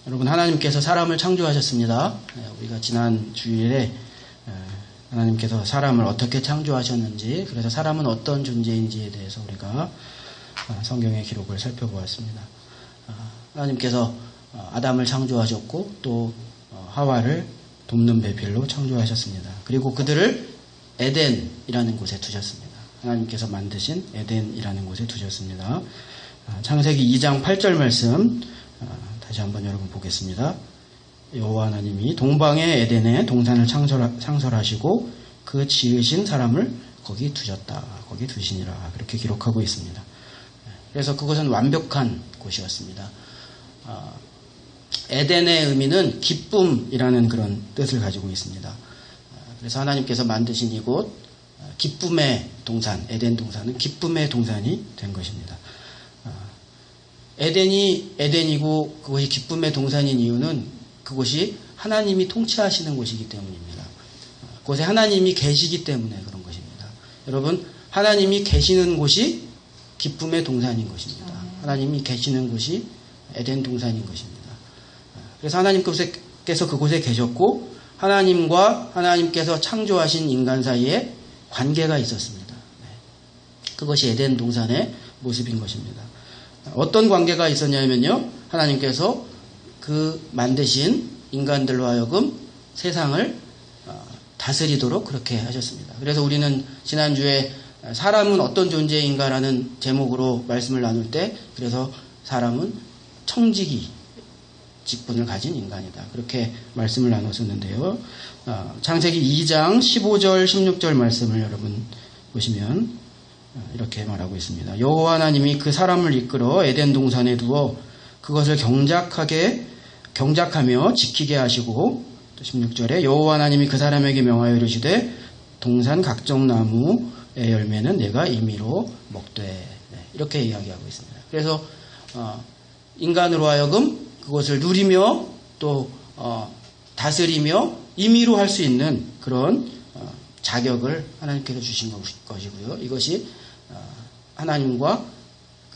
여러분, 하나님께서 사람을 창조하셨습니다. 우리가 지난 주일에 하나님께서 사람을 어떻게 창조하셨는지, 그래서 사람은 어떤 존재인지에 대해서 우리가 성경의 기록을 살펴보았습니다. 하나님께서 아담을 창조하셨고 또 하와를 돕는 배필로 창조하셨습니다. 그리고 그들을 에덴이라는 곳에 두셨습니다. 하나님께서 만드신 에덴이라는 곳에 두셨습니다. 창세기 2장 8절 말씀 다시 한번 여러분 보겠습니다. 여호와 하나님이 동방의 에덴에 동산을 창설하시고 그 지으신 사람을 거기 두셨다. 거기 두시니라. 그렇게 기록하고 있습니다. 그래서 그것은 완벽한 곳이었습니다. 에덴의 의미는 기쁨이라는 그런 뜻을 가지고 있습니다. 그래서 하나님께서 만드신 이곳 기쁨의 동산, 에덴 동산은 기쁨의 동산이 된 것입니다. 에덴이 에덴이고 그것이 기쁨의 동산인 이유는 그곳이 하나님이 통치하시는 곳이기 때문입니다. 그곳에 하나님이 계시기 때문에 그런 것입니다. 여러분, 하나님이 계시는 곳이 기쁨의 동산인 것입니다. 하나님이 계시는 곳이 에덴 동산인 것입니다. 그래서 하나님께서 그곳에 계셨고 하나님과 하나님께서 창조하신 인간 사이에 관계가 있었습니다. 그것이 에덴 동산의 모습인 것입니다. 어떤 관계가 있었냐면요, 하나님께서 그 만드신 인간들로 하여금 세상을 다스리도록 그렇게 하셨습니다. 그래서 우리는 지난주에 사람은 어떤 존재인가라는 제목으로 말씀을 나눌 때, 그래서 사람은 청지기 직분을 가진 인간이다. 그렇게 말씀을 나눴었는데요. 창세기 2장 15절 16절 말씀을 여러분 보시면 이렇게 말하고 있습니다. 여호와 하나님이 그 사람을 이끌어 에덴 동산에 두어 그것을 경작하며 지키게 하시고, 또 16절에 여호와 하나님이 그 사람에게 명하여 이르시되 동산 각종 나무의 열매는 내가 임의로 먹되. 이렇게 이야기하고 있습니다. 그래서 인간으로 하여금 그것을 누리며 또 다스리며 임의로 할 수 있는 그런 자격을 하나님께서 주신 것이고요. 이것이 하나님과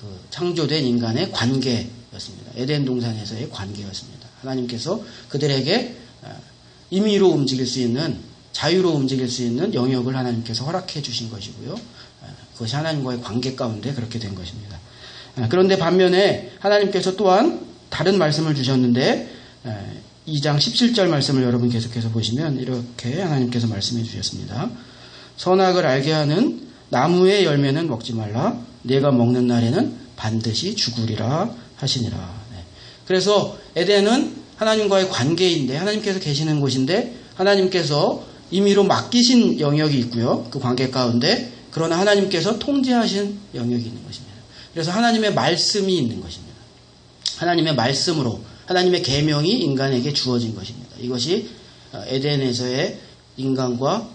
그 창조된 인간의 관계였습니다. 에덴 동산에서의 관계였습니다. 하나님께서 그들에게 임의로 움직일 수 있는, 자유로 움직일 수 있는 영역을 하나님께서 허락해 주신 것이고요. 그것이 하나님과의 관계 가운데 그렇게 된 것입니다. 그런데 반면에 하나님께서 또한 다른 말씀을 주셨는데 2장 17절 말씀을 여러분 계속해서 보시면 이렇게 하나님께서 말씀해 주셨습니다. 선악을 알게 하는 나무의 열매는 먹지 말라. 네가 먹는 날에는 반드시 죽으리라 하시니라. 그래서 에덴은 하나님과의 관계인데, 하나님께서 계시는 곳인데 하나님께서 임의로 맡기신 영역이 있고요. 그 관계 가운데, 그러나 하나님께서 통제하신 영역이 있는 것입니다. 그래서 하나님의 말씀이 있는 것입니다. 하나님의 말씀으로 하나님의 계명이 인간에게 주어진 것입니다. 이것이 에덴에서의 인간과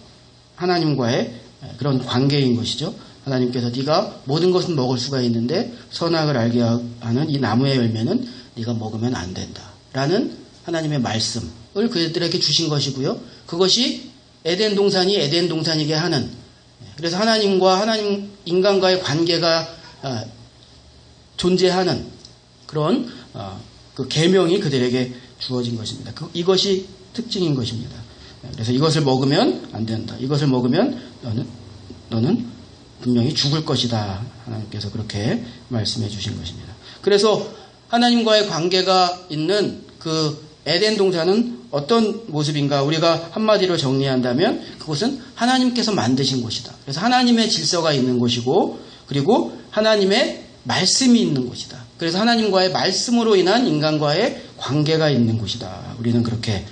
하나님과의 그런 관계인 것이죠. 하나님께서 네가 모든 것은 먹을 수가 있는데 선악을 알게 하는 이 나무의 열매는 네가 먹으면 안 된다 라는 하나님의 말씀을 그들에게 주신 것이고요. 그것이 에덴 동산이 에덴 동산이게 하는, 그래서 하나님과 인간과의 관계가 존재하는 그런 그 계명이 그들에게 주어진 것입니다. 이것이 특징인 것입니다. 그래서 이것을 먹으면 안 된다. 이것을 먹으면 너는 분명히 죽을 것이다. 하나님께서 그렇게 말씀해 주신 것입니다. 그래서 하나님과의 관계가 있는 그 에덴 동산은 어떤 모습인가? 우리가 한마디로 정리한다면 그것은 하나님께서 만드신 곳이다. 그래서 하나님의 질서가 있는 곳이고, 그리고 하나님의 말씀이 있는 곳이다. 그래서 하나님과의 말씀으로 인한 인간과의 관계가 있는 곳이다. 우리는 그렇게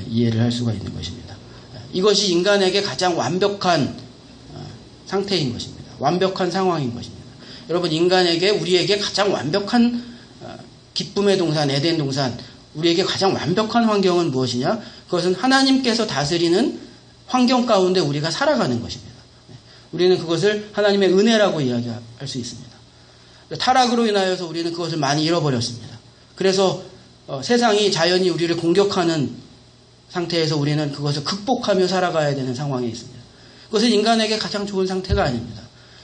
이해를 할 수가 있는 것입니다. 이것이 인간에게 가장 완벽한 상태인 것입니다. 완벽한 상황인 것입니다. 여러분, 우리에게 가장 완벽한 기쁨의 동산, 에덴 동산, 우리에게 가장 완벽한 환경은 무엇이냐? 그것은 하나님께서 다스리는 환경 가운데 우리가 살아가는 것입니다. 우리는 그것을 하나님의 은혜라고 이야기할 수 있습니다. 타락으로 인하여서 우리는 그것을 많이 잃어버렸습니다. 그래서 세상이, 자연이 우리를 공격하는 상태에서 우리는 그것을 극복하며 살아가야 되는 상황에 있습니다. 그것은 인간에게 가장 좋은 상태가 아닙니다.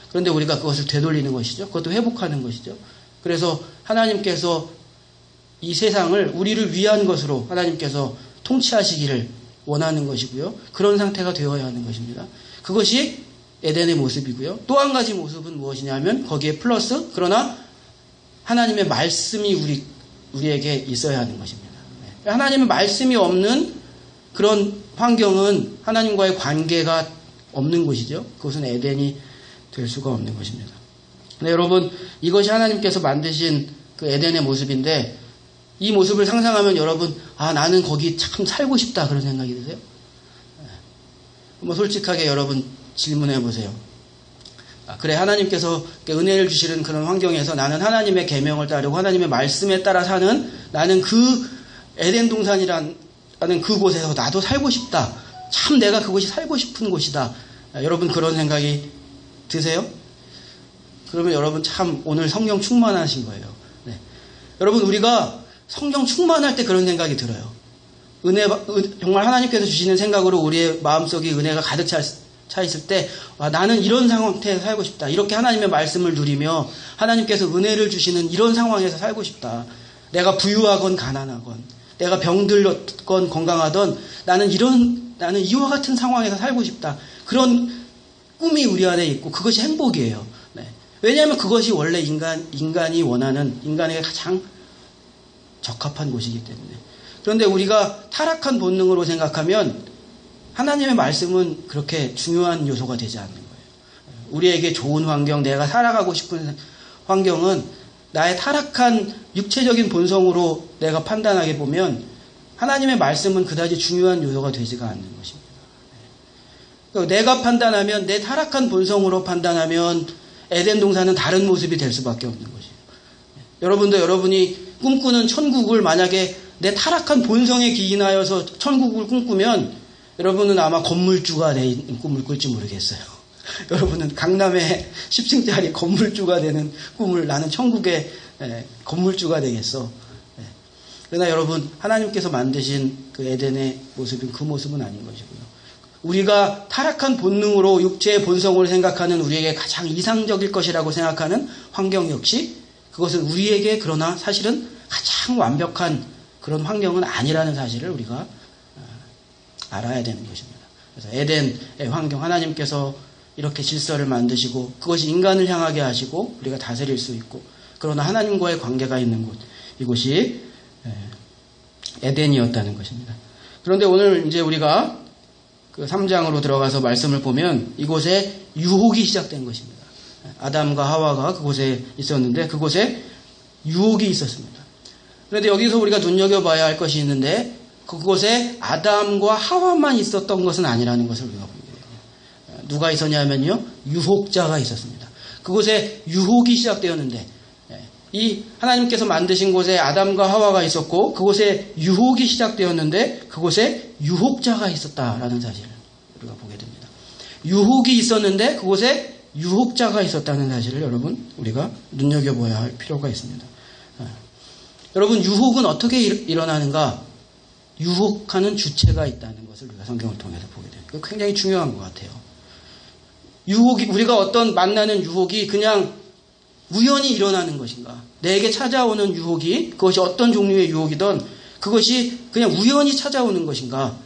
그런데 우리가 그것을 되돌리는 것이죠. 그것도 회복하는 것이죠. 그래서 하나님께서 이 세상을 우리를 위한 것으로 하나님께서 통치하시기를 원하는 것이고요. 그런 상태가 되어야 하는 것입니다. 그것이 에덴의 모습이고요. 또 한 가지 모습은 무엇이냐면 거기에 플러스 그러나 하나님의 말씀이 우리에게 있어야 하는 것입니다. 하나님의 말씀이 없는 그런 환경은 하나님과의 관계가 없는 곳이죠. 그것은 에덴이 될 수가 없는 것입니다. 네, 여러분 이것이 하나님께서 만드신 그 에덴의 모습인데 이 모습을 상상하면 여러분 나는 거기 참 살고 싶다 그런 생각이 드세요? 솔직하게 여러분 질문해 보세요. 그래 하나님께서 은혜를 주시는 그런 환경에서 나는 하나님의 계명을 따르고 하나님의 말씀에 따라 사는 나는 그 에덴 동산이라는 그곳에서 나도 살고 싶다. 참 내가 그곳이 살고 싶은 곳이다. 여러분 그런 생각이 드세요? 그러면 여러분 참 오늘 성령 충만하신 거예요. 네. 여러분 우리가 성령 충만할 때 그런 생각이 들어요. 정말 하나님께서 주시는 생각으로 우리의 마음속에 은혜가 가득 차 있을 때 나는 이런 상태에서 살고 싶다. 이렇게 하나님의 말씀을 누리며 하나님께서 은혜를 주시는 이런 상황에서 살고 싶다. 내가 부유하건 가난하건 내가 병들건 건강하던 나는 이와 같은 상황에서 살고 싶다. 그런 꿈이 우리 안에 있고 그것이 행복이에요. 네. 왜냐하면 그것이 원래 인간이 원하는 인간에게 가장 적합한 곳이기 때문에. 그런데 우리가 타락한 본능으로 생각하면 하나님의 말씀은 그렇게 중요한 요소가 되지 않는 거예요. 우리에게 좋은 환경, 내가 살아가고 싶은 환경은 나의 타락한 육체적인 본성으로 내가 판단하게 보면 하나님의 말씀은 그다지 중요한 요소가 되지가 않는 것입니다. 내가 판단하면 내 타락한 본성으로 판단하면 에덴 동산은 다른 모습이 될 수밖에 없는 것이에요. 여러분도 여러분이 꿈꾸는 천국을 만약에 내 타락한 본성에 기인하여서 천국을 꿈꾸면 여러분은 아마 건물주가 된 꿈을 꿀지 모르겠어요. 여러분은 강남에 10층짜리 건물주가 되는 꿈을 나는 천국의 건물주가 되겠어. 그러나 여러분 하나님께서 만드신 그 에덴의 모습은 그 모습은 아닌 것이고요. 우리가 타락한 본능으로 육체의 본성을 생각하는 우리에게 가장 이상적일 것이라고 생각하는 환경 역시 그것은 우리에게 그러나 사실은 가장 완벽한 그런 환경은 아니라는 사실을 우리가 알아야 되는 것입니다. 그래서 에덴의 환경 하나님께서 이렇게 질서를 만드시고 그것이 인간을 향하게 하시고 우리가 다스릴 수 있고 그러나 하나님과의 관계가 있는 곳 이곳이 에덴이었다는 것입니다. 그런데 오늘 이제 우리가 그 3장으로 들어가서 말씀을 보면 이곳에 유혹이 시작된 것입니다. 아담과 하와가 그곳에 있었는데 그곳에 유혹이 있었습니다. 그런데 여기서 우리가 눈여겨봐야 할 것이 있는데 그곳에 아담과 하와만 있었던 것은 아니라는 것을 우리가 보게 돼요. 누가 있었냐면요. 유혹자가 있었습니다. 그곳에 유혹이 시작되었는데 이 하나님께서 만드신 곳에 아담과 하와가 있었고 그곳에 유혹이 시작되었는데 그곳에 유혹자가 있었다라는 사실을 우리가 보게 됩니다. 유혹이 있었는데 그곳에 유혹자가 있었다는 사실을 여러분 우리가 눈여겨봐야 할 필요가 있습니다. 여러분 유혹은 어떻게 일어나는가? 유혹하는 주체가 있다는 것을 우리가 성경을 통해서 보게 돼요. 그게 굉장히 중요한 것 같아요. 유혹이 우리가 어떤 만나는 유혹이 그냥 우연히 일어나는 것인가? 내게 찾아오는 유혹이 그것이 어떤 종류의 유혹이든 그것이 그냥 우연히 찾아오는 것인가?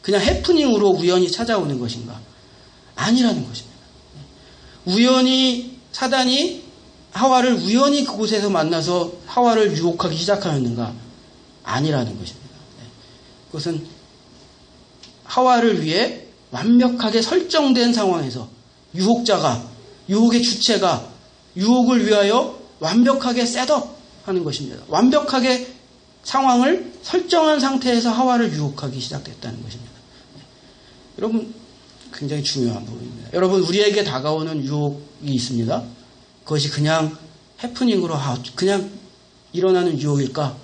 그냥 해프닝으로 우연히 찾아오는 것인가? 아니라는 것입니다. 우연히 사단이 하와를 우연히 그곳에서 만나서 하와를 유혹하기 시작하였는가? 아니라는 것입니다. 그것은 하와를 위해 완벽하게 설정된 상황에서 유혹자가, 유혹의 주체가 유혹을 위하여 완벽하게 셋업하는 것입니다. 완벽하게 상황을 설정한 상태에서 하와를 유혹하기 시작됐다는 것입니다. 여러분 굉장히 중요한 부분입니다. 여러분 우리에게 다가오는 유혹이 있습니다. 그것이 그냥 해프닝으로 그냥 일어나는 유혹일까?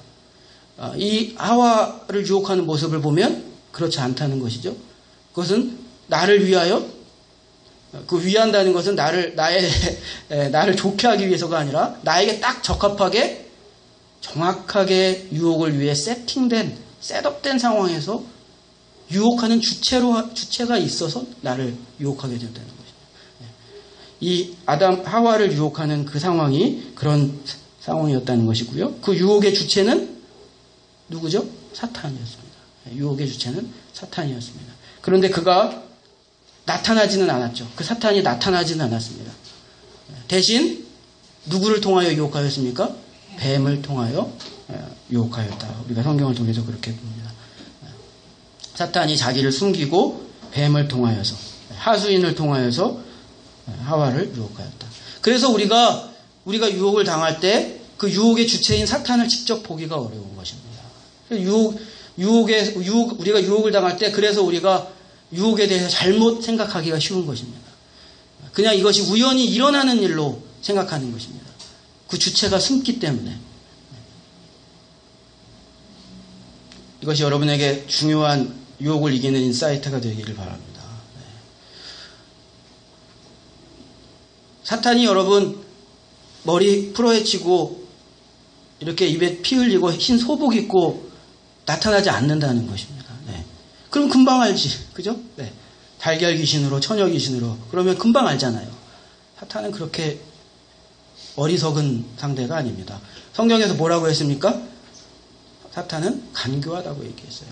이 하와를 유혹하는 모습을 보면 그렇지 않다는 것이죠. 그것은 나를 위하여 그 위한다는 것은 나를 좋게 하기 위해서가 아니라 나에게 딱 적합하게 정확하게 유혹을 위해 셋업된 상황에서 유혹하는 주체가 있어서 나를 유혹하게 된다는 것입니다. 이 하와를 유혹하는 그 상황이 그런 상황이었다는 것이고요. 그 유혹의 주체는 누구죠? 사탄이었습니다. 유혹의 주체는 사탄이었습니다. 그런데 그가 나타나지는 않았죠. 그 사탄이 나타나지는 않았습니다. 대신 누구를 통하여 유혹하였습니까? 뱀을 통하여 유혹하였다. 우리가 성경을 통해서 그렇게 봅니다. 사탄이 자기를 숨기고 뱀을 통하여서, 하수인을 통하여서 하와를 유혹하였다. 그래서 우리가 유혹을 당할 때 그 유혹의 주체인 사탄을 직접 보기가 어려운 것입니다. 우리가 유혹을 당할 때 그래서 우리가 유혹에 대해서 잘못 생각하기가 쉬운 것입니다. 그냥 이것이 우연히 일어나는 일로 생각하는 것입니다. 그 주체가 숨기 때문에. 이것이 여러분에게 중요한 유혹을 이기는 인사이트가 되기를 바랍니다. 사탄이 여러분 머리 풀어헤치고 이렇게 입에 피 흘리고 흰 소복 입고 나타나지 않는다는 것입니다. 네. 그럼 금방 알지. 그죠? 네. 달걀 귀신으로, 처녀 귀신으로. 그러면 금방 알잖아요. 사탄은 그렇게 어리석은 상대가 아닙니다. 성경에서 뭐라고 했습니까? 사탄은 간교하다고 얘기했어요.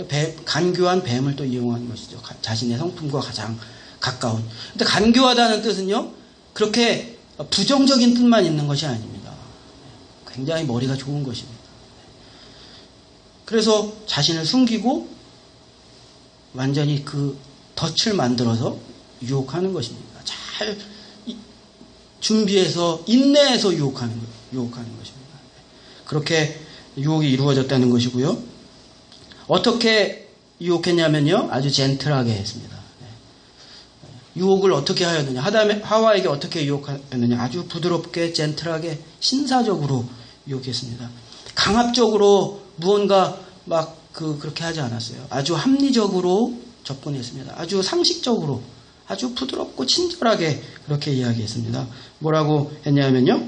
네. 간교한 뱀을 또 이용하는 것이죠. 자신의 성품과 가장 가까운. 근데 간교하다는 뜻은요, 그렇게 부정적인 뜻만 있는 것이 아닙니다. 굉장히 머리가 좋은 것입니다. 그래서 자신을 숨기고 완전히 그 덫을 만들어서 유혹하는 것입니다. 잘 준비해서 인내해서 유혹하는 것입니다. 그렇게 유혹이 이루어졌다는 것이고요. 어떻게 유혹했냐면요, 아주 젠틀하게 했습니다. 유혹을 어떻게 하였느냐, 하와에게 어떻게 유혹하였느냐, 아주 부드럽게 젠틀하게 신사적으로 유혹했습니다. 강압적으로 무언가 그렇게 하지 않았어요. 아주 합리적으로 접근했습니다. 아주 상식적으로, 아주 부드럽고 친절하게 그렇게 이야기했습니다. 뭐라고 했냐면요,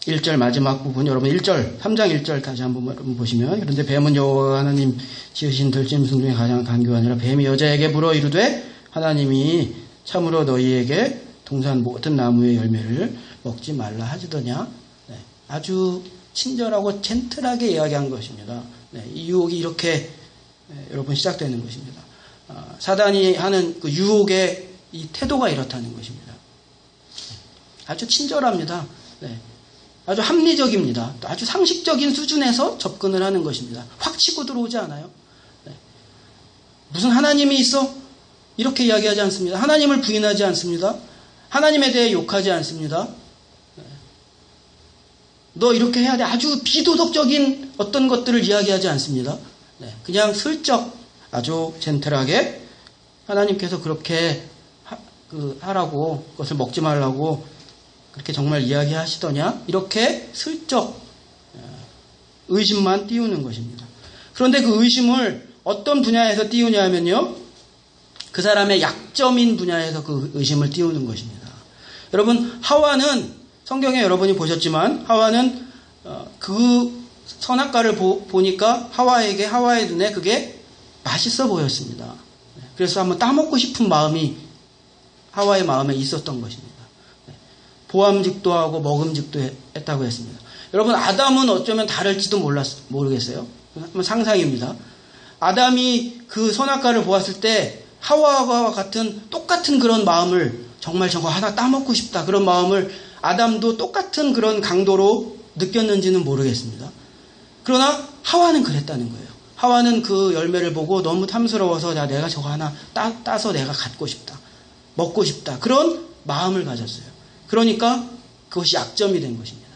1절 마지막 부분, 여러분 1절, 3장 1절 다시 한번 보시면, 그런데 뱀은 여호와 하나님 지으신 들짐승 중에 가장 간교하니라. 뱀이 여자에게 물어 이르되 하나님이 참으로 너희에게 동산 모든 나무의 열매를 먹지 말라 하시더냐. 네, 아주 친절하고 젠틀하게 이야기한 것입니다. 네, 이 유혹이 이렇게 여러분 시작되는 것입니다. 사단이 하는 그 유혹의 이 태도가 이렇다는 것입니다. 아주 친절합니다. 네, 아주 합리적입니다. 아주 상식적인 수준에서 접근을 하는 것입니다. 확 치고 들어오지 않아요. 네, 무슨 하나님이 있어? 이렇게 이야기하지 않습니다. 하나님을 부인하지 않습니다. 하나님에 대해 욕하지 않습니다. 너 이렇게 해야 돼. 아주 비도덕적인 어떤 것들을 이야기하지 않습니다. 그냥 슬쩍 아주 젠틀하게 하나님께서 그렇게 하라고, 그것을 먹지 말라고 그렇게 정말 이야기하시더냐? 이렇게 슬쩍 의심만 띄우는 것입니다. 그런데 그 의심을 어떤 분야에서 띄우냐면요, 그 사람의 약점인 분야에서 그 의심을 띄우는 것입니다. 여러분, 하와는 성경에 여러분이 보셨지만 하와는 그 선악과를 보니까 하와의 눈에 그게 맛있어 보였습니다. 그래서 한번 따먹고 싶은 마음이 하와의 마음에 있었던 것입니다. 보암직도 하고 먹음직도 했다고 했습니다. 여러분, 아담은 어쩌면 다를지도 모르겠어요. 한번 상상입니다. 아담이 그 선악과를 보았을 때 하와와 같은 똑같은 그런 마음을, 정말 저거 하나 따먹고 싶다, 그런 마음을 아담도 똑같은 그런 강도로 느꼈는지는 모르겠습니다. 그러나 하와는 그랬다는 거예요. 하와는 그 열매를 보고 너무 탐스러워서 내가 저거 하나 따서 내가 갖고 싶다, 먹고 싶다, 그런 마음을 가졌어요. 그러니까 그것이 약점이 된 것입니다.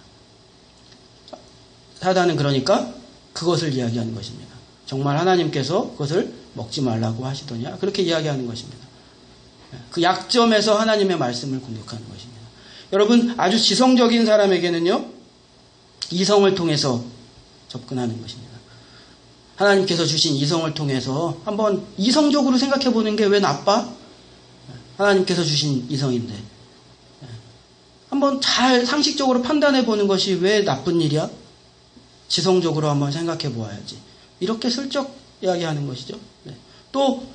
사단은 그러니까 그것을 이야기하는 것입니다. 정말 하나님께서 그것을 먹지 말라고 하시더냐, 그렇게 이야기하는 것입니다. 그 약점에서 하나님의 말씀을 공격하는 것입니다. 여러분, 아주 지성적인 사람에게는요, 이성을 통해서 접근하는 것입니다. 하나님께서 주신 이성을 통해서 한번 이성적으로 생각해 보는 게 왜 나빠? 하나님께서 주신 이성인데 한번 잘 상식적으로 판단해 보는 것이 왜 나쁜 일이야? 지성적으로 한번 생각해 보아야지. 이렇게 슬쩍 이야기하는 것이죠. 네. 또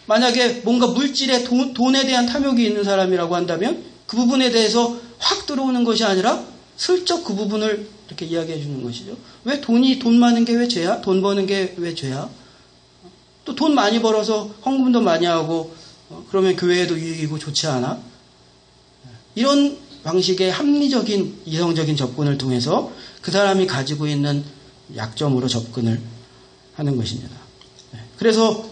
만약에 뭔가 물질에 돈에 대한 탐욕이 있는 사람이라고 한다면 그 부분에 대해서 확 들어오는 것이 아니라 슬쩍 그 부분을 이렇게 이야기해 주는 것이죠. 왜 돈 많은 게 왜 죄야? 돈 버는 게 왜 죄야? 또 돈 많이 벌어서 헌금도 많이 하고 그러면 교회에도 유익이고 좋지 않아? 이런 방식의 합리적인 이성적인 접근을 통해서 그 사람이 가지고 있는 약점으로 접근을 하는 것입니다. 그래서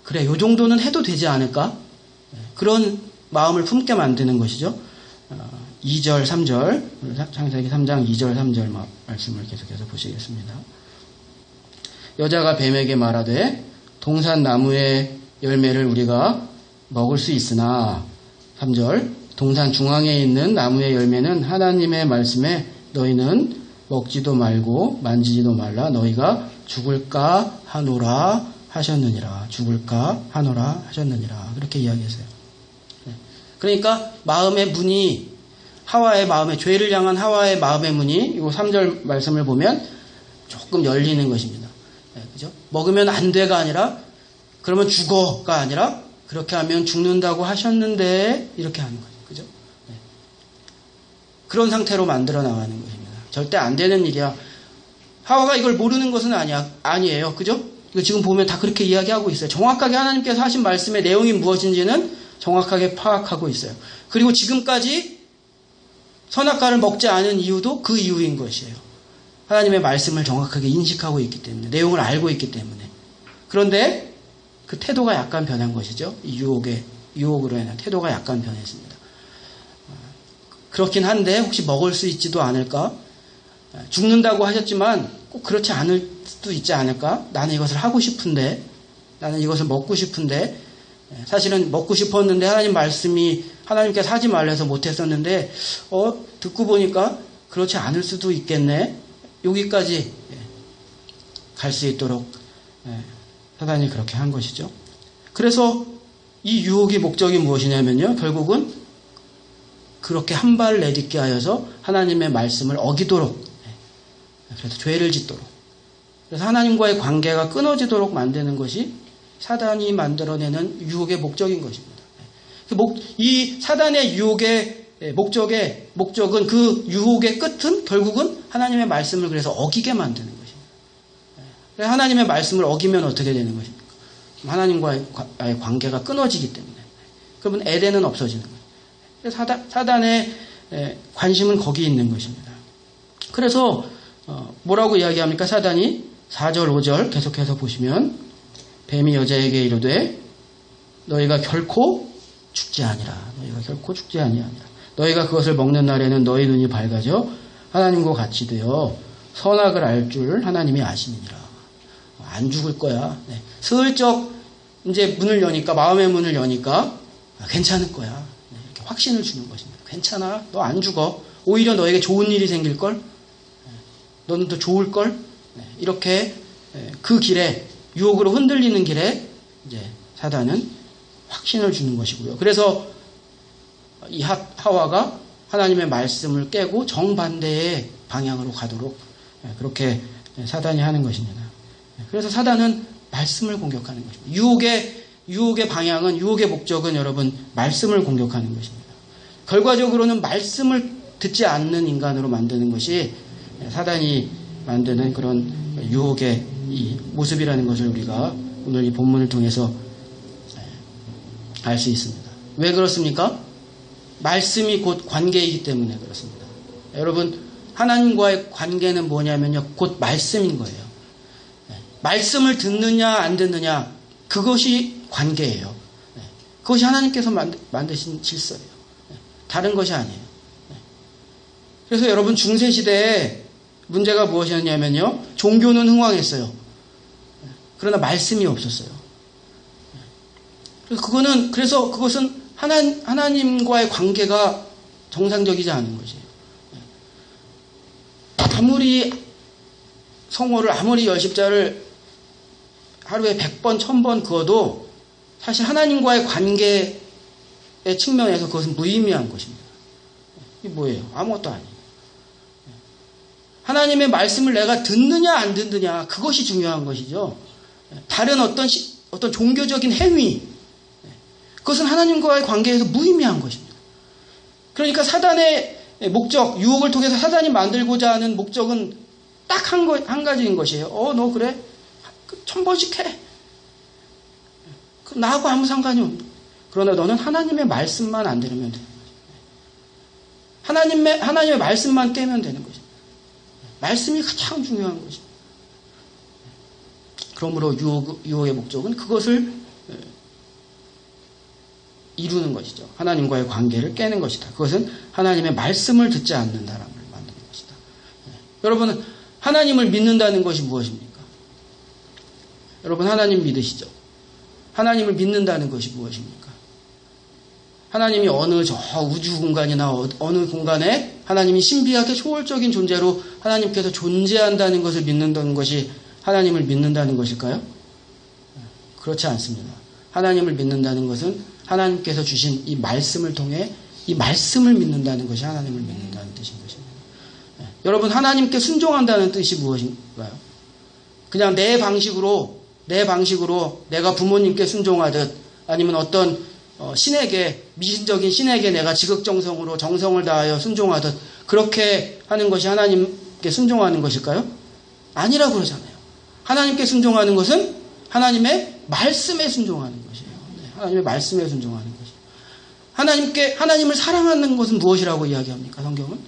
그래 요 정도는 해도 되지 않을까? 그런 마음을 품게 만드는 것이죠. 2절, 3절 창세기 3장 2절, 3절 말씀을 계속해서 보시겠습니다. 여자가 뱀에게 말하되 동산 나무의 열매를 우리가 먹을 수 있으나 3절 동산 중앙에 있는 나무의 열매는 하나님의 말씀에 너희는 먹지도 말고 만지지도 말라 너희가 죽을까 하노라 하셨느니라. 죽을까 하노라 하셨느니라. 그렇게 이야기했어요. 그러니까 마음의 문이 하와의 마음에 죄를 향한 하와의 마음의 문이 이 3절 말씀을 보면 조금 열리는 것입니다. 그죠? 먹으면 안 돼가 아니라 그러면 죽어가 아니라 그렇게 하면 죽는다고 하셨는데 이렇게 하는 거죠. 그죠? 그런 상태로 만들어 나가는 것입니다. 절대 안 되는 일이야. 하와가 이걸 모르는 것은 아니에요. 그죠? 이거 지금 보면 다 그렇게 이야기하고 있어요. 정확하게 하나님께서 하신 말씀의 내용이 무엇인지는 정확하게 파악하고 있어요. 그리고 지금까지 선악과를 먹지 않은 이유도 그 이유인 것이에요. 하나님의 말씀을 정확하게 인식하고 있기 때문에, 내용을 알고 있기 때문에. 그런데 그 태도가 약간 변한 것이죠. 이 유혹으로 인한 태도가 약간 변했습니다. 그렇긴 한데 혹시 먹을 수 있지도 않을까? 죽는다고 하셨지만 꼭 그렇지 않을 수도 있지 않을까? 나는 이것을 하고 싶은데, 나는 이것을 먹고 싶은데, 사실은 먹고 싶었는데 하나님 말씀이 하나님께서 하지 말라 해서 못했었는데 듣고 보니까 그렇지 않을 수도 있겠네. 여기까지 갈 수 있도록 사단이 그렇게 한 것이죠. 그래서 이 유혹의 목적이 무엇이냐면요. 결국은 그렇게 한 발 내딛게 하여서 하나님의 말씀을 어기도록, 그래서 죄를 짓도록, 그래서 하나님과의 관계가 끊어지도록 만드는 것이 사단이 만들어내는 유혹의 목적인 것입니다. 이 사단의 유혹의 목적은 그 유혹의 끝은 결국은 하나님의 말씀을 그래서 어기게 만드는 것입니다. 하나님의 말씀을 어기면 어떻게 되는 것입니까? 하나님과의 관계가 끊어지기 때문에. 그러면 에덴은 없어지는 거예요. 사단의 관심은 거기 있는 것입니다. 그래서 뭐라고 이야기합니까? 사단이 4절, 5절 계속해서 보시면 뱀이 여자에게 이르되 너희가 결코 죽지 아니라. 너희가 결코 죽지 아니하니라. 너희가 그것을 먹는 날에는 너희 눈이 밝아져 하나님과 같이 되어 선악을 알 줄 하나님이 아시느니라. 안 죽을 거야. 슬쩍 이제 문을 여니까, 마음의 문을 여니까 괜찮을 거야. 이렇게 확신을 주는 것입니다. 괜찮아. 너 안 죽어. 오히려 너에게 좋은 일이 생길걸. 너는 더 좋을걸. 이렇게 그 길에, 유혹으로 흔들리는 길에 이제 사단은 확신을 주는 것이고요. 그래서 이 하와가 하나님의 말씀을 깨고 정반대의 방향으로 가도록 그렇게 사단이 하는 것입니다. 그래서 사단은 말씀을 공격하는 것입니다. 유혹의 방향은, 유혹의 목적은 여러분 말씀을 공격하는 것입니다. 결과적으로는 말씀을 듣지 않는 인간으로 만드는 것이 사단이 만드는 그런 유혹의 이 모습이라는 것을 우리가 오늘 이 본문을 통해서 알 수 있습니다. 왜 그렇습니까? 말씀이 곧 관계이기 때문에 그렇습니다. 여러분, 하나님과의 관계는 뭐냐면요, 곧 말씀인 거예요. 말씀을 듣느냐 안 듣느냐, 그것이 관계예요. 그것이 하나님께서 만드신 질서예요. 다른 것이 아니에요. 그래서 여러분, 중세시대에 문제가 무엇이었냐면요, 종교는 흥왕했어요. 그러나 말씀이 없었어요. 그래서 그것은 하나님과의 관계가 정상적이지 않은 것이에요. 아무리 성호를, 아무리 열십자를 하루에 100번, 1000번 그어도 사실 하나님과의 관계의 측면에서 그것은 무의미한 것입니다. 이게 뭐예요? 아무것도 아니에요. 하나님의 말씀을 내가 듣느냐 안 듣느냐, 그것이 중요한 것이죠. 다른 어떤 종교적인 행위, 그것은 하나님과의 관계에서 무의미한 것입니다. 그러니까 사단의 목적, 유혹을 통해서 사단이 만들고자 하는 목적은 딱 한 가지인 것이에요. 너 그래? 1000번씩 해. 그럼 나하고 아무 상관이 없는. 그러나 너는 하나님의 말씀만 안 들으면 돼. 하나님의 말씀만 깨면 되는 것입니다. 말씀이 가장 중요한 것입니다. 그러므로 유혹의 목적은 그것을 이루는 것이죠. 하나님과의 관계를 깨는 것이다. 그것은 하나님의 말씀을 듣지 않는 사람을 만드는 것이다. 여러분, 하나님을 믿는다는 것이 무엇입니까? 여러분, 하나님 믿으시죠? 하나님을 믿는다는 것이 무엇입니까? 하나님이 어느 저 우주 공간이나 어느 공간에 하나님이 신비하게 초월적인 존재로 하나님께서 존재한다는 것을 믿는다는 것이 하나님을 믿는다는 것일까요? 그렇지 않습니다. 하나님을 믿는다는 것은 하나님께서 주신 이 말씀을 통해 이 말씀을 믿는다는 것이 하나님을 믿는다는 뜻인 것입니다. 여러분, 하나님께 순종한다는 뜻이 무엇인가요? 그냥 내 방식으로 내가 부모님께 순종하듯 아니면 어떤 신에게, 미신적인 신에게 내가 지극정성으로 정성을 다하여 순종하듯 그렇게 하는 것이 하나님께 순종하는 것일까요? 아니라고 그러잖아요. 하나님께 순종하는 것은 하나님의 말씀에 순종하는 것이에요. 하나님의 말씀에 순종하는 것이에요. 하나님을 사랑하는 것은 무엇이라고 이야기합니까? 성경은?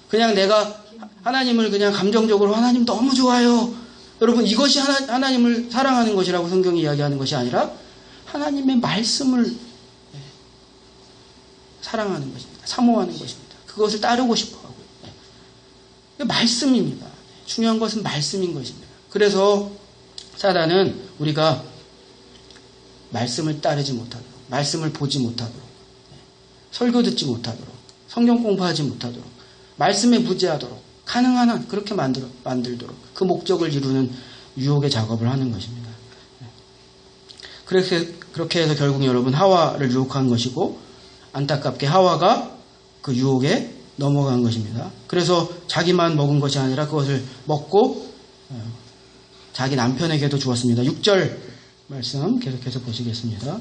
그냥 내가 하나님을 그냥 감정적으로 하나님 너무 좋아요. 여러분, 이것이 하나님을 사랑하는 것이라고 성경이 이야기하는 것이 아니라 하나님의 말씀을 사랑하는 것입니다. 사모하는 것입니다. 그것을 따르고 싶어 하고. 말씀입니다. 중요한 것은 말씀인 것입니다. 그래서 사단은 우리가 말씀을 따르지 못하도록, 말씀을 보지 못하도록, 설교 듣지 못하도록, 성경 공부하지 못하도록, 말씀에 무지하도록, 가능한 한 그렇게 만들도록 그 목적을 이루는 유혹의 작업을 하는 것입니다. 그렇게 해서 결국 여러분 하와를 유혹한 것이고 안타깝게 하와가 그 유혹에 넘어간 것입니다. 그래서 자기만 먹은 것이 아니라 그것을 먹고 자기 남편에게도 주었습니다. 6절 말씀 계속해서 보시겠습니다.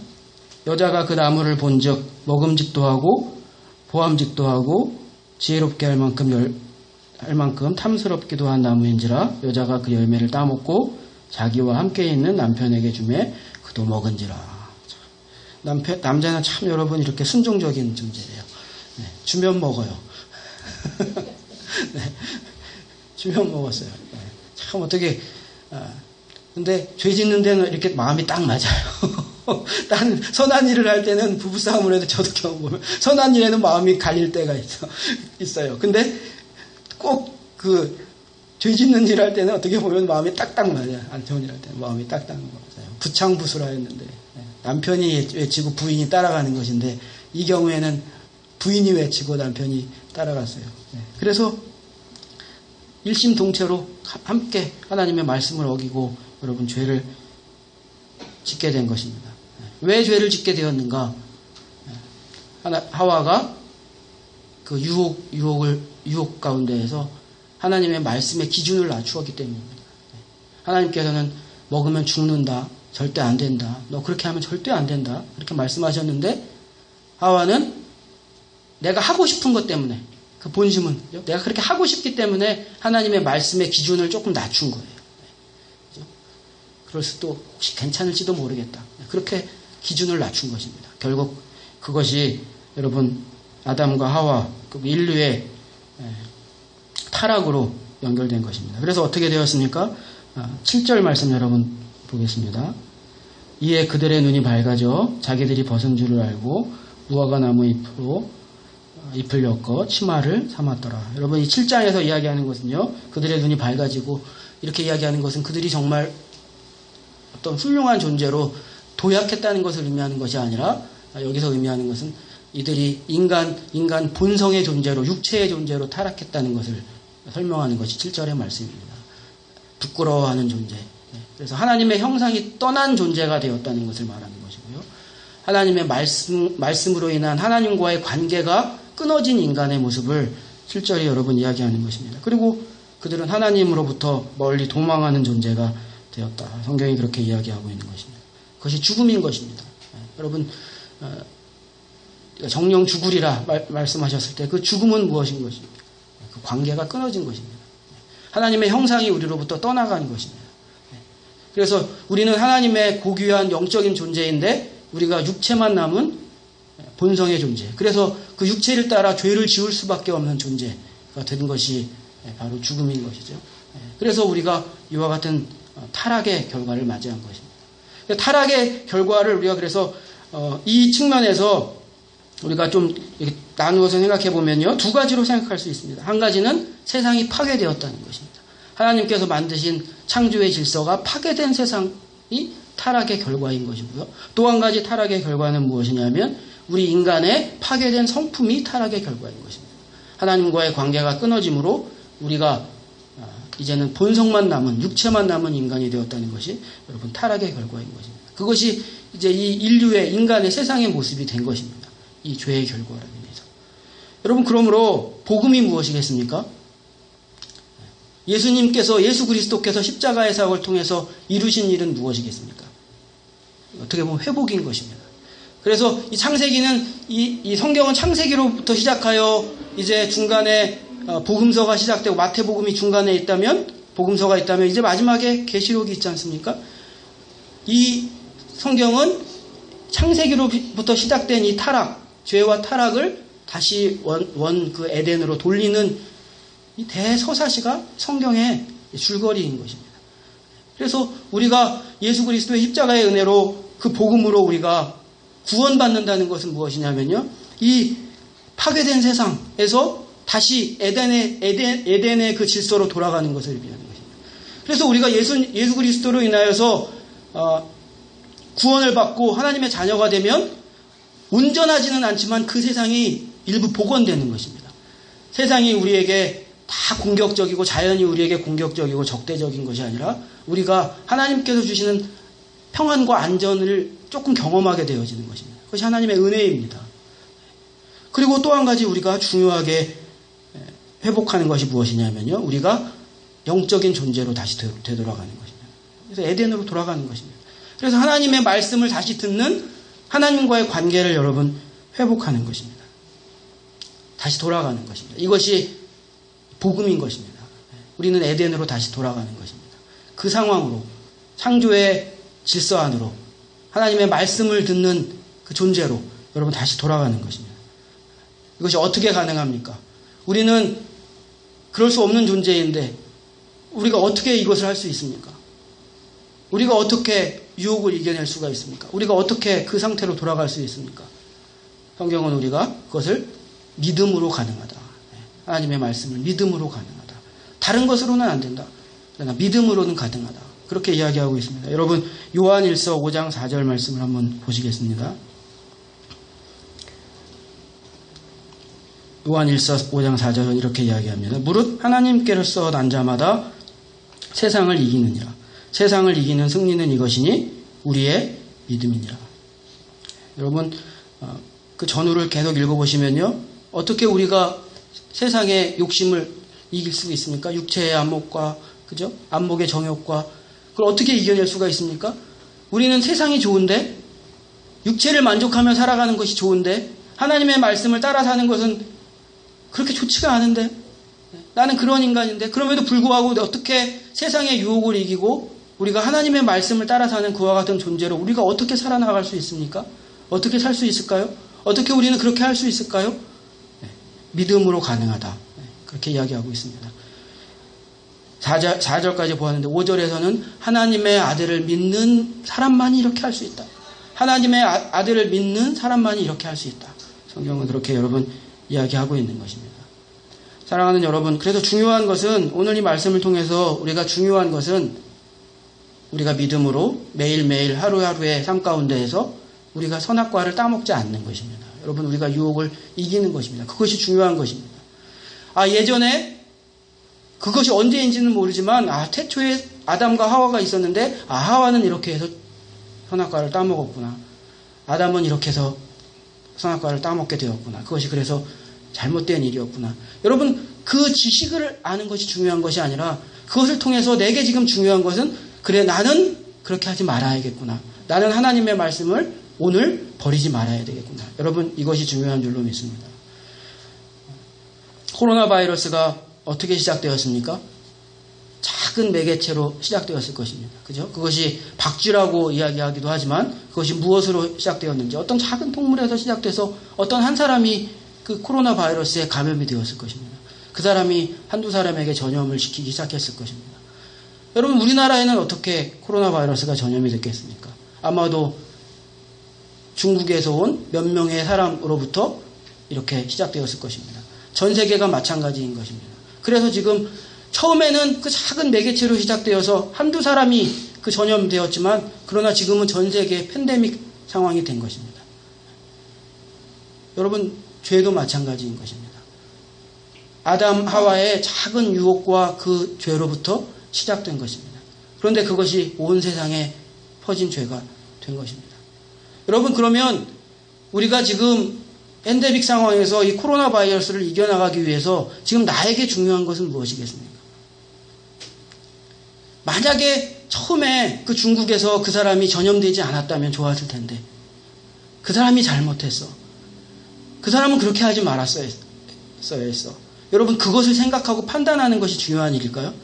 여자가 그 나무를 본즉 먹음직도 하고 보암직도 하고 지혜롭게 할 만큼 탐스럽기도 한 나무인지라 여자가 그 열매를 따먹고 자기와 함께 있는 남편에게 주매 그도 먹은지라. 남자는 참 여러분 이렇게 순종적인 존재예요. 네, 주면 먹어요. 네, 주면 먹었어요. 네, 참 어떻게 근데 죄 짓는 데는 이렇게 마음이 딱 맞아요. 난 선한 일을 할 때는 부부싸움을 해도 저도 경험 보면 선한 일에는 마음이 갈릴 때가 있어요. 근데 꼭 죄 짓는 일 할 때는 어떻게 보면 마음이 딱딱 맞아요. 안 좋은 일 할 때는 마음이 딱딱 맞아요. 부창부수라 했는데 남편이 외치고 부인이 따라가는 것인데 이 경우에는 부인이 외치고 남편이 따라갔어요. 그래서 일심동체로 함께 하나님의 말씀을 어기고 여러분 죄를 짓게 된 것입니다. 왜 죄를 짓게 되었는가? 하와가 그 유혹 가운데에서 하나님의 말씀의 기준을 낮추었기 때문입니다. 하나님께서는 먹으면 죽는다. 절대 안 된다. 너 그렇게 하면 절대 안 된다. 그렇게 말씀하셨는데 하와는 내가 하고 싶은 것 때문에 그 본심은 내가 그렇게 하고 싶기 때문에 하나님의 말씀의 기준을 조금 낮춘 거예요. 그럴 수도 혹시 괜찮을지도 모르겠다. 그렇게 기준을 낮춘 것입니다. 결국 그것이 여러분 아담과 하와 그 인류의 타락으로 연결된 것입니다. 그래서 어떻게 되었습니까? 7절 말씀 여러분 보겠습니다. 이에 그들의 눈이 밝아져 자기들이 벗은 줄을 알고 무화과 나무 잎을 엮어 치마를 삼았더라. 여러분 이 7장에서 이야기하는 것은요. 그들의 눈이 밝아지고 이렇게 이야기하는 것은 그들이 정말 어떤 훌륭한 존재로 도약했다는 것을 의미하는 것이 아니라 여기서 의미하는 것은 이들이 인간 본성의 존재로 육체의 존재로 타락했다는 것을 설명하는 것이 7절의 말씀입니다. 부끄러워하는 존재. 그래서 하나님의 형상이 떠난 존재가 되었다는 것을 말하는 것이고요. 하나님의 말씀으로 인한 하나님과의 관계가 끊어진 인간의 모습을 7절이 여러분 이야기하는 것입니다. 그리고 그들은 하나님으로부터 멀리 도망하는 존재가 되었다. 성경이 그렇게 이야기하고 있는 것입니다. 그것이 죽음인 것입니다. 여러분 정령 죽으리라 말씀하셨을 때 그 죽음은 무엇인 것입니까? 그 관계가 끊어진 것입니다. 하나님의 형상이 우리로부터 떠나가는 것입니다. 그래서 우리는 하나님의 고귀한 영적인 존재인데 우리가 육체만 남은 본성의 존재. 그래서 그 육체를 따라 죄를 지을 수밖에 없는 존재가 된 것이 바로 죽음인 것이죠. 그래서 우리가 이와 같은 타락의 결과를 맞이한 것입니다. 타락의 결과를 우리가 그래서 이 측면에서 우리가 좀 나누어서 생각해 보면요, 두 가지로 생각할 수 있습니다. 한 가지는 세상이 파괴되었다는 것입니다. 하나님께서 만드신 창조의 질서가 파괴된 세상이 타락의 결과인 것이고요. 또 한 가지 타락의 결과는 무엇이냐면 우리 인간의 파괴된 성품이 타락의 결과인 것입니다. 하나님과의 관계가 끊어짐으로 우리가 이제는 본성만 남은, 육체만 남은 인간이 되었다는 것이 여러분 타락의 결과인 것입니다. 그것이 이제 이 인류의, 인간의 세상의 모습이 된 것입니다. 이 죄의 결과로 인해서. 여러분, 그러므로 복음이 무엇이겠습니까? 예수 그리스도께서 십자가의 사역을 통해서 이루신 일은 무엇이겠습니까? 어떻게 보면 회복인 것입니다. 그래서 이 창세기는, 이 성경은 창세기로부터 시작하여 이제 중간에 복음서가 시작되고 마태복음이 중간에 있다면, 복음서가 있다면 이제 마지막에 계시록이 있지 않습니까? 이 성경은 창세기로부터 시작된 이 타락, 죄와 타락을 다시 그 에덴으로 돌리는 이 대서사시가 성경의 줄거리인 것입니다. 그래서 우리가 예수 그리스도의 십자가의 은혜로 그 복음으로 우리가 구원받는다는 것은 무엇이냐면요, 이 파괴된 세상에서 다시 에덴의 그 질서로 돌아가는 것을 의미하는 것입니다. 그래서 우리가 예수 그리스도로 인하여서 구원을 받고 하나님의 자녀가 되면 온전하지는 않지만 그 세상이 일부 복원되는 것입니다. 세상이 우리에게 다 공격적이고 자연이 우리에게 공격적이고 적대적인 것이 아니라 우리가 하나님께서 주시는 평안과 안전을 조금 경험하게 되어지는 것입니다. 그것이 하나님의 은혜입니다. 그리고 또 한 가지 우리가 중요하게 회복하는 것이 무엇이냐면요, 우리가 영적인 존재로 다시 되돌아가는 것입니다. 그래서 에덴으로 돌아가는 것입니다. 그래서 하나님의 말씀을 다시 듣는 하나님과의 관계를 여러분 회복하는 것입니다. 다시 돌아가는 것입니다. 이것이 복음인 것입니다. 우리는 에덴으로 다시 돌아가는 것입니다. 그 상황으로, 창조의 질서 안으로 하나님의 말씀을 듣는 그 존재로 여러분 다시 돌아가는 것입니다. 이것이 어떻게 가능합니까? 우리는 그럴 수 없는 존재인데 우리가 어떻게 이것을 할 수 있습니까? 우리가 어떻게 유혹을 이겨낼 수가 있습니까? 우리가 어떻게 그 상태로 돌아갈 수 있습니까? 성경은 우리가 그것을 믿음으로 가능하다. 하나님의 말씀을 믿음으로 가능하다. 다른 것으로는 안 된다. 그러나 믿음으로는 가능하다. 그렇게 이야기하고 있습니다. 여러분, 요한일서 5장 4절 말씀을 한번 보시겠습니다. 요한일서 5장 4절은 이렇게 이야기합니다. 무릇 하나님께로서 난 자마다 세상을 이기느니라. 세상을 이기는 승리는 이것이니 우리의 믿음이니라. 여러분, 그 전후를 계속 읽어보시면요, 어떻게 우리가 세상의 욕심을 이길 수 있습니까? 육체의 안목과, 그죠? 안목의 정욕과, 그걸 어떻게 이겨낼 수가 있습니까? 우리는 세상이 좋은데, 육체를 만족하며 살아가는 것이 좋은데, 하나님의 말씀을 따라 사는 것은 그렇게 좋지가 않은데, 나는 그런 인간인데, 그럼에도 불구하고 어떻게 세상의 유혹을 이기고, 우리가 하나님의 말씀을 따라 사는 그와 같은 존재로 우리가 어떻게 살아나갈 수 있습니까? 어떻게 살 수 있을까요? 어떻게 우리는 그렇게 할 수 있을까요? 믿음으로 가능하다. 그렇게 이야기하고 있습니다. 4절까지 보았는데 5절에서는 하나님의 아들을 믿는 사람만이 이렇게 할 수 있다. 하나님의 아들을 믿는 사람만이 이렇게 할 수 있다. 성경은 그렇게 여러분 이야기하고 있는 것입니다. 사랑하는 여러분, 그래서 중요한 것은, 오늘 이 말씀을 통해서 우리가 중요한 것은 우리가 믿음으로 매일매일 하루하루의 삶 가운데에서 우리가 선악과를 따먹지 않는 것입니다. 여러분, 우리가 유혹을 이기는 것입니다. 그것이 중요한 것입니다. 예전에 그것이 언제인지는 모르지만 태초에 아담과 하와가 있었는데 하와는 이렇게 해서 선악과를 따먹었구나. 아담은 이렇게 해서 선악과를 따먹게 되었구나. 그것이 그래서 잘못된 일이었구나. 여러분, 그 지식을 아는 것이 중요한 것이 아니라 그것을 통해서 내게 지금 중요한 것은, 그래, 나는 그렇게 하지 말아야겠구나. 나는 하나님의 말씀을 오늘 버리지 말아야 되겠구나. 여러분, 이것이 중요한 줄로 믿습니다. 코로나 바이러스가 어떻게 시작되었습니까? 작은 매개체로 시작되었을 것입니다. 그죠? 그것이 박쥐라고 이야기하기도 하지만 그것이 무엇으로 시작되었는지 어떤 작은 동물에서 시작돼서 어떤 한 사람이 그 코로나 바이러스에 감염이 되었을 것입니다. 그 사람이 한두 사람에게 전염을 시키기 시작했을 것입니다. 여러분, 우리나라에는 어떻게 코로나 바이러스가 전염이 됐겠습니까? 아마도 중국에서 온 몇 명의 사람으로부터 이렇게 시작되었을 것입니다. 전 세계가 마찬가지인 것입니다. 그래서 지금 처음에는 그 작은 매개체로 시작되어서 한두 사람이 그 전염되었지만 그러나 지금은 전 세계 팬데믹 상황이 된 것입니다. 여러분, 죄도 마찬가지인 것입니다. 아담 하와의 작은 유혹과 그 죄로부터 시작된 것입니다. 그런데 그것이 온 세상에 퍼진 죄가 된 것입니다. 여러분, 그러면 우리가 지금 팬데믹 상황에서 이 코로나 바이러스를 이겨나가기 위해서 지금 나에게 중요한 것은 무엇이겠습니까? 만약에 처음에 그 중국에서 그 사람이 전염되지 않았다면 좋았을 텐데 그 사람이 잘못했어. 그 사람은 그렇게 하지 말았어야 했어. 여러분, 그것을 생각하고 판단하는 것이 중요한 일일까요?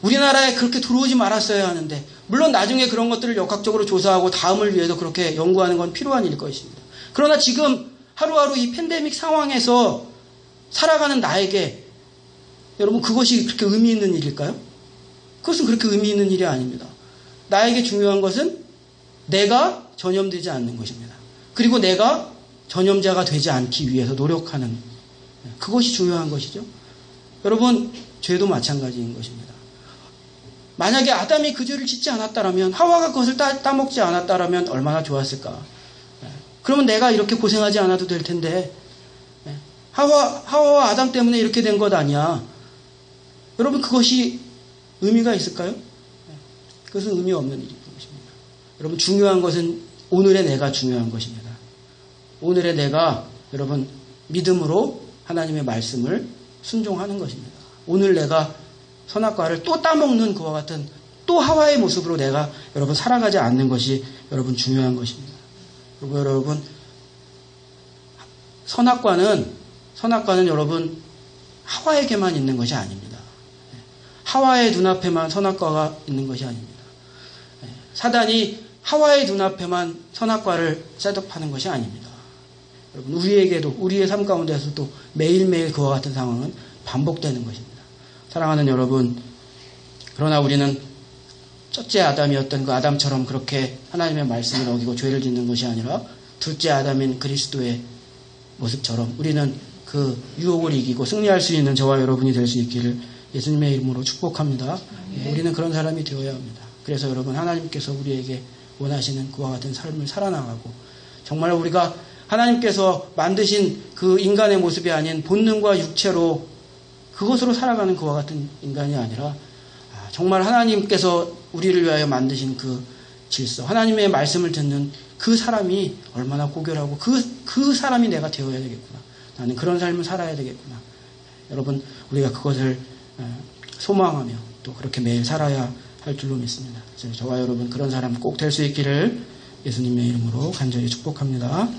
우리나라에 그렇게 들어오지 말았어야 하는데, 물론 나중에 그런 것들을 역학적으로 조사하고 다음을 위해서 그렇게 연구하는 건 필요한 일일 것입니다. 그러나 지금 하루하루 이 팬데믹 상황에서 살아가는 나에게 여러분, 그것이 그렇게 의미 있는 일일까요? 그것은 그렇게 의미 있는 일이 아닙니다. 나에게 중요한 것은 내가 전염되지 않는 것입니다. 그리고 내가 전염자가 되지 않기 위해서 노력하는, 그것이 중요한 것이죠. 여러분, 죄도 마찬가지인 것입니다. 만약에 아담이 그 죄를 짓지 않았다면, 하와가 그것을 따먹지 않았다면 얼마나 좋았을까. 그러면 내가 이렇게 고생하지 않아도 될 텐데, 하와와 아담 때문에 이렇게 된 것 아니야. 여러분, 그것이 의미가 있을까요? 그것은 의미 없는 일인 것입니다. 여러분, 중요한 것은 오늘의 내가 중요한 것입니다. 오늘의 내가 여러분 믿음으로 하나님의 말씀을 순종하는 것입니다. 오늘 내가 선악과를 또 따먹는 그와 같은 또 하와의 모습으로 내가 여러분 살아가지 않는 것이 여러분 중요한 것입니다. 그리고 여러분, 선악과는 여러분 하와에게만 있는 것이 아닙니다. 하와의 눈앞에만 선악과가 있는 것이 아닙니다. 사단이 하와의 눈앞에만 선악과를 셋업하는 것이 아닙니다. 여러분, 우리에게도, 우리의 삶 가운데서도 매일매일 그와 같은 상황은 반복되는 것입니다. 사랑하는 여러분, 그러나 우리는 첫째 아담이었던 그 아담처럼 그렇게 하나님의 말씀을 어기고 죄를 짓는 것이 아니라 둘째 아담인 그리스도의 모습처럼 우리는 그 유혹을 이기고 승리할 수 있는 저와 여러분이 될 수 있기를 예수님의 이름으로 축복합니다. 우리는 그런 사람이 되어야 합니다. 그래서 여러분, 하나님께서 우리에게 원하시는 그와 같은 삶을 살아나가고 정말 우리가 하나님께서 만드신 그 인간의 모습이 아닌 본능과 육체로 그것으로 살아가는 그와 같은 인간이 아니라 정말 하나님께서 우리를 위하여 만드신 그 질서, 하나님의 말씀을 듣는 그 사람이 얼마나 고결하고 그 사람이 내가 되어야 되겠구나. 나는 그런 삶을 살아야 되겠구나. 여러분, 우리가 그것을 소망하며 또 그렇게 매일 살아야 할 줄로 믿습니다. 그래서 저와 여러분 그런 사람 꼭 될 수 있기를 예수님의 이름으로 간절히 축복합니다.